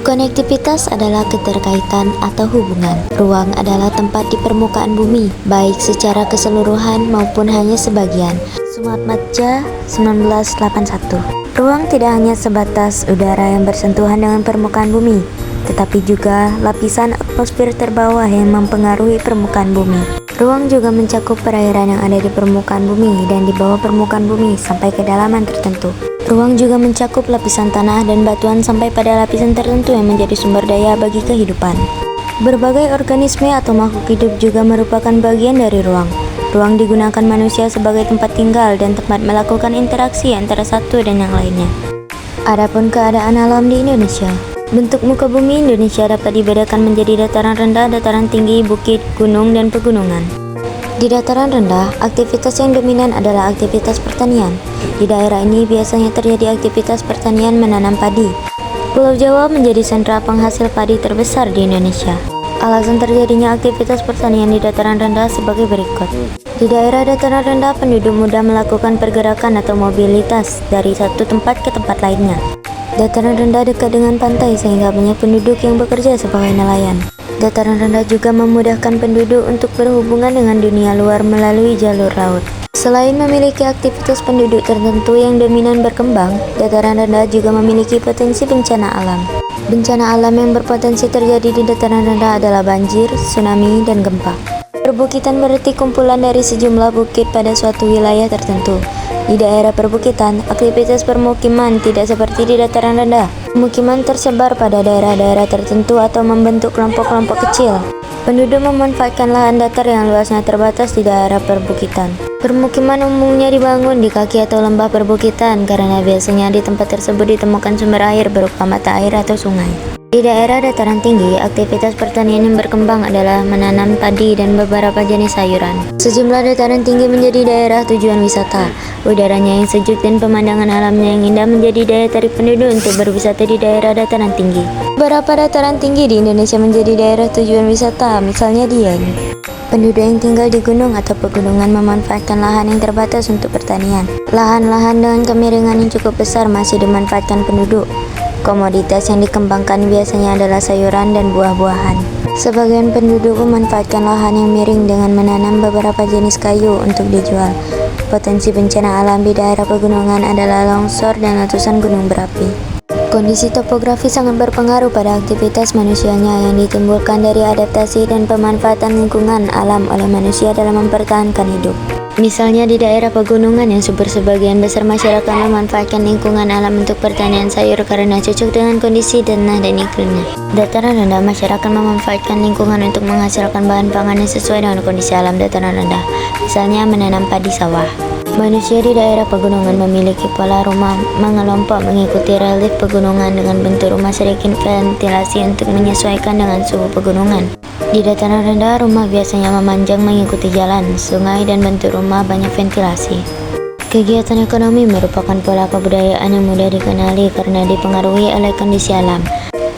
Konektivitas adalah keterkaitan atau hubungan. Ruang adalah tempat di permukaan bumi, baik secara keseluruhan maupun hanya sebagian. Sumatmadja 1981. Ruang tidak hanya sebatas udara yang bersentuhan dengan permukaan bumi, tetapi juga lapisan atmosfer terbawah yang mempengaruhi permukaan bumi. Ruang juga mencakup perairan yang ada di permukaan bumi dan di bawah permukaan bumi sampai kedalaman tertentu. Ruang juga mencakup lapisan tanah dan batuan sampai pada lapisan tertentu yang menjadi sumber daya bagi kehidupan. Berbagai organisme atau makhluk hidup juga merupakan bagian dari ruang. Ruang digunakan manusia sebagai tempat tinggal dan tempat melakukan interaksi antara satu dan yang lainnya. Adapun keadaan alam di Indonesia. Bentuk muka bumi Indonesia dapat dibedakan menjadi dataran rendah, dataran tinggi, bukit, gunung, dan pegunungan. Di dataran rendah, aktivitas yang dominan adalah aktivitas pertanian. Di daerah ini biasanya terjadi aktivitas pertanian menanam padi. Pulau Jawa menjadi sentra penghasil padi terbesar di Indonesia. Alasan terjadinya aktivitas pertanian di dataran rendah sebagai berikut. Di daerah dataran rendah, penduduk mudah melakukan pergerakan atau mobilitas dari satu tempat ke tempat lainnya. Dataran rendah dekat dengan pantai sehingga banyak penduduk yang bekerja sebagai nelayan. Dataran rendah juga memudahkan penduduk untuk berhubungan dengan dunia luar melalui jalur laut. Selain memiliki aktivitas penduduk tertentu yang dominan berkembang, dataran rendah juga memiliki potensi bencana alam. Bencana alam yang berpotensi terjadi di dataran rendah adalah banjir, tsunami, dan gempa. Perbukitan berarti kumpulan dari sejumlah bukit pada suatu wilayah tertentu. Di daerah perbukitan, aktivitas permukiman tidak seperti di dataran rendah. Pemukiman tersebar pada daerah-daerah tertentu atau membentuk kelompok-kelompok kecil. Penduduk memanfaatkan lahan datar yang luasnya terbatas di daerah perbukitan. Permukiman umumnya dibangun di kaki atau lembah perbukitan karena biasanya di tempat tersebut ditemukan sumber air berupa mata air atau sungai. Di daerah dataran tinggi, aktivitas pertanian yang berkembang adalah menanam padi dan beberapa jenis sayuran. Sejumlah dataran tinggi menjadi daerah tujuan wisata. Udaranya yang sejuk dan pemandangan alamnya yang indah menjadi daya tarik penduduk untuk berwisata di daerah dataran tinggi. Beberapa dataran tinggi di Indonesia menjadi daerah tujuan wisata, misalnya Dieng. Penduduk yang tinggal di gunung atau pegunungan memanfaatkan lahan yang terbatas untuk pertanian. Lahan-lahan dengan kemiringan yang cukup besar masih dimanfaatkan penduduk. Komoditas yang dikembangkan biasanya adalah sayuran dan buah-buahan. Sebagian penduduk memanfaatkan lahan yang miring dengan menanam beberapa jenis kayu untuk dijual. Potensi bencana alam di daerah pegunungan adalah longsor dan letusan gunung berapi. Kondisi topografi sangat berpengaruh pada aktivitas manusianya yang ditimbulkan dari adaptasi dan pemanfaatan lingkungan alam oleh manusia dalam mempertahankan hidup. Misalnya di daerah pegunungan yang subur, sebagian besar masyarakat memanfaatkan lingkungan alam untuk pertanian sayur karena cocok dengan kondisi tanah dan iklimnya. Dataran rendah, masyarakat memanfaatkan lingkungan untuk menghasilkan bahan pangan yang sesuai dengan kondisi alam dataran rendah. Misalnya menanam padi sawah. Manusia di daerah pegunungan memiliki pola rumah mengelompok mengikuti relief pegunungan dengan bentuk rumah sedikit ventilasi untuk menyesuaikan dengan suhu pegunungan. Di dataran rendah, rumah biasanya memanjang mengikuti jalan, sungai, dan bentuk rumah banyak ventilasi. Kegiatan ekonomi merupakan pola kebudayaan yang mudah dikenali karena dipengaruhi oleh kondisi alam.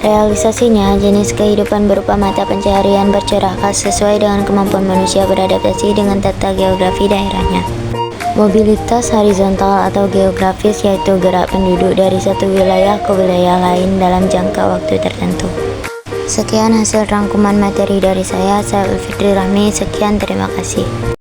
Realisasinya, jenis kehidupan berupa mata pencaharian bercorak khas sesuai dengan kemampuan manusia beradaptasi dengan tata geografi daerahnya. Mobilitas horizontal atau geografis yaitu gerak penduduk dari satu wilayah ke wilayah lain dalam jangka waktu tertentu. Sekian hasil rangkuman materi dari saya Ulfitri Rahmi. Sekian, terima kasih.